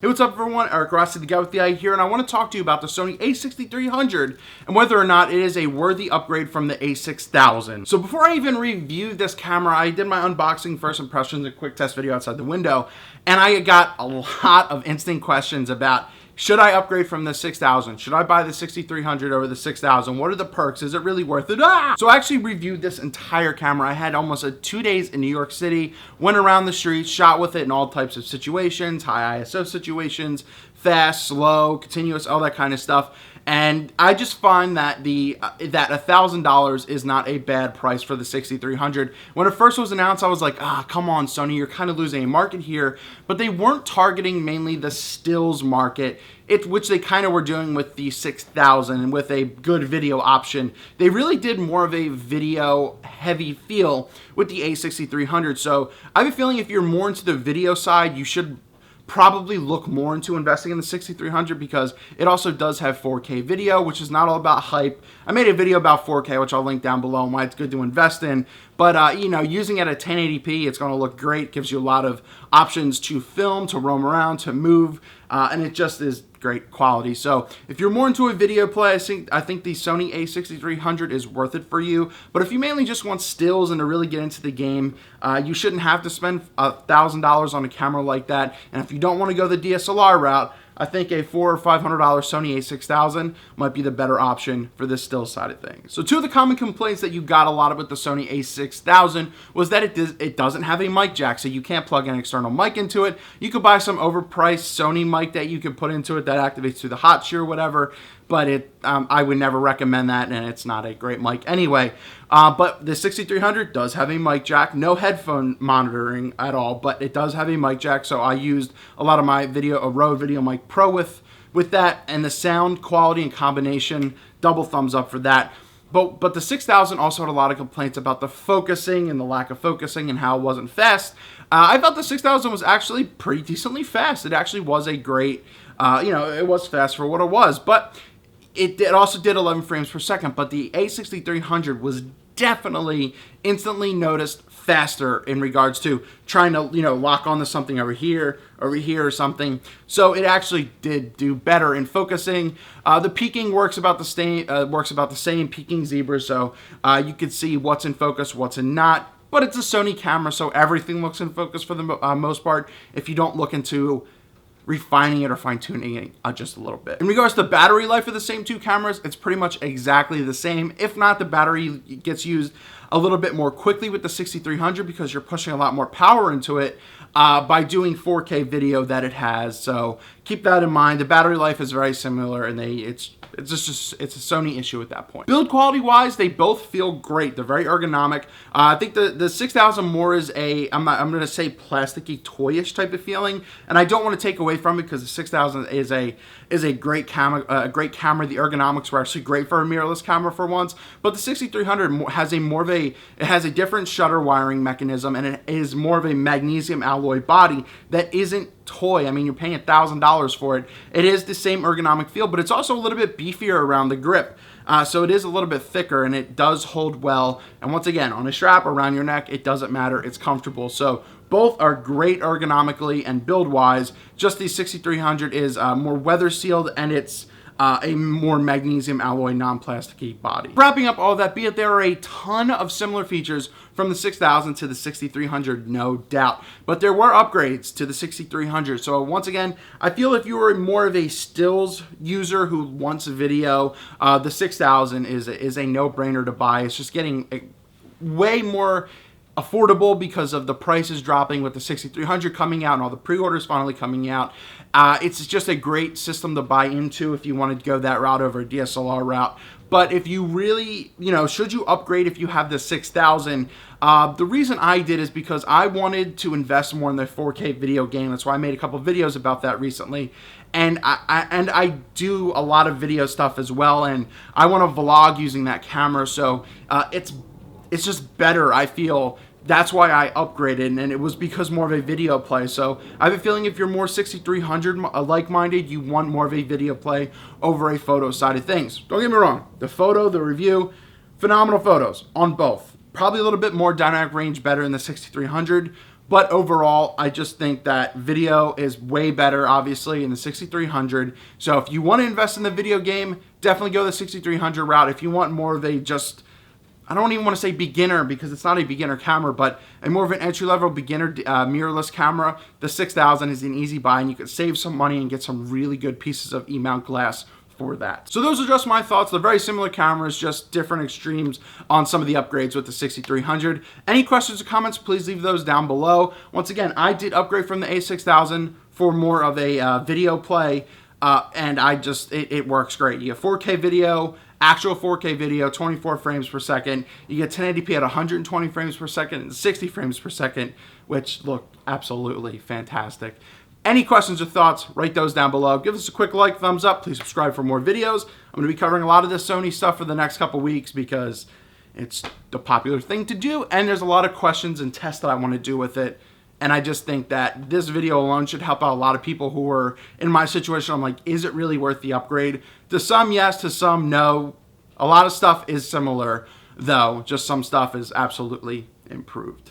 Hey, what's up everyone? Rossi, the guy with the eye here, and I want to talk to you about the Sony A6300 and whether or not it is a worthy upgrade from the A6000. So before I even review this camera, I did my unboxing, first impressions, a quick test video outside the window, and I got a lot of instant questions about, should I upgrade from the 6000? Should I buy the 6300 over the 6000? What are the perks? Is it really worth it? So I actually reviewed this entire camera. I had almost 2 days in New York City, went around the streets, shot with it in all types of situations, high ISO situations, fast, slow, continuous, all that kind of stuff. And I just find that that $1,000 is not a bad price for the 6300. When it first was announced, I was like, come on, Sony, you're kind of losing a market here. But they weren't targeting mainly the stills market, which they kind of were doing with the 6000 and with a good video option. They really did more of a video heavy feel with the A6300. So I have a feeling if you're more into the video side, you should probably look more into investing in the 6300 because it also does have 4K video, which is not all about hype. I made a video about 4K, which I'll link down below, and why it's good to invest in. But, you know, using it at 1080p, it's going to look great. Gives you a lot of options to film, to roam around, to move, and it just is great quality. So if you're more into a video play, I think the Sony A6300 is worth it for you. But if you mainly just want stills and to really get into the game, you shouldn't have to spend $1,000 on a camera like that. And if you don't want to go the DSLR route, I think a $400 or $500 Sony A6000 might be the better option for this still side of things. So two of the common complaints that you got a lot of with the Sony A6000 was that it doesn't have a mic jack, so you can't plug an external mic into it. You could buy some overpriced Sony mic that you could put into it that activates through the hot shoe or whatever, but I would never recommend that, and it's not a great mic anyway. But the 6300 does have a mic jack, no headphone monitoring at all, but it does have a mic jack, so I used a lot of my Rode VideoMic Pro with that, and the sound quality and combination, double thumbs up for that. But the 6000 also had a lot of complaints about the focusing and the lack of focusing and how it wasn't fast. I thought the 6000 was actually pretty decently fast. It actually was a great, it was fast for what it was, but it also did 11 frames per second. But the A6300 was definitely instantly noticed faster in regards to trying to, lock onto something over here or something. So it actually did do better in focusing. The peaking works about the same peaking zebra, so you could see what's in focus, what's in not. But it's a Sony camera, so everything looks in focus for the most part, if you don't look into refining it or fine-tuning it just a little bit. In regards to battery life of the same two cameras, it's pretty much exactly the same. If not, the battery gets used a little bit more quickly with the 6300 because you're pushing a lot more power into it by doing 4K video that it has. So keep that in mind. The battery life is very similar, and it's a Sony issue at that point. Build quality wise, they both feel great. They're very ergonomic. I think the 6000 more is I'm going to say plasticky, toyish type of feeling, and I don't want to take away from it because the 6000 is a great camera. The ergonomics were actually great for a mirrorless camera for once, but the 6300 has a different shutter wiring mechanism, and it is more of a magnesium alloy body that isn't toy. I mean, you're paying $1,000 for it. It is the same ergonomic feel, but it's also a little bit beefier around the grip. So it is a little bit thicker, and it does hold well. And once again, on a strap around your neck, it doesn't matter. It's comfortable. So both are great ergonomically and build-wise. Just the 6300 is more weather-sealed, and it's a more magnesium alloy non-plasticky body. Wrapping up all that, be it there are a ton of similar features from the 6000 to the 6300, no doubt. But there were upgrades to the 6300. So once again, I feel if you were more of a stills user who wants a video, the 6000 is a no-brainer to buy. It's just getting way more affordable because of the prices dropping with the 6300 coming out and all the pre-orders finally coming out. It's just a great system to buy into if you wanted to go that route over a DSLR route. But if you really, should you upgrade if you have the 6000? The reason I did is because I wanted to invest more in the 4K video game. That's why I made a couple videos about that recently. And I do a lot of video stuff as well, and I want to vlog using that camera. So it's just better, I feel. That's why I upgraded, and it was because more of a video play. So I have a feeling if you're more 6300 like-minded, you want more of a video play over a photo side of things. Don't get me wrong. The review, phenomenal photos on both. Probably a little bit more dynamic range better in the 6300, But overall, I just think that video is way better, obviously, in the 6300. So if you want to invest in the video game, definitely go the 6300 route. If you want more of a just, I don't even want to say beginner because it's not a beginner camera, but a more of an entry-level beginner mirrorless camera, the 6000 is an easy buy, and you could save some money and get some really good pieces of E-mount glass for that. So those are just my thoughts. They're very similar cameras, just different extremes on some of the upgrades with the 6300. Any questions or comments, please leave those down below. Once again, I did upgrade from the A6000 for more of a video play, and it works great. You have 4K video, actual 4K video, 24 frames per second. You get 1080p at 120 frames per second and 60 frames per second, which look absolutely fantastic. Any questions or thoughts, write those down below. Give us a quick like, thumbs up. Please subscribe for more videos. I'm going to be covering a lot of this Sony stuff for the next couple weeks because it's the popular thing to do, and there's a lot of questions and tests that I want to do with it. And I just think that this video alone should help out a lot of people who are in my situation. I'm like, is it really worth the upgrade? To some, yes. To some, no. A lot of stuff is similar, though. Just some stuff is absolutely improved.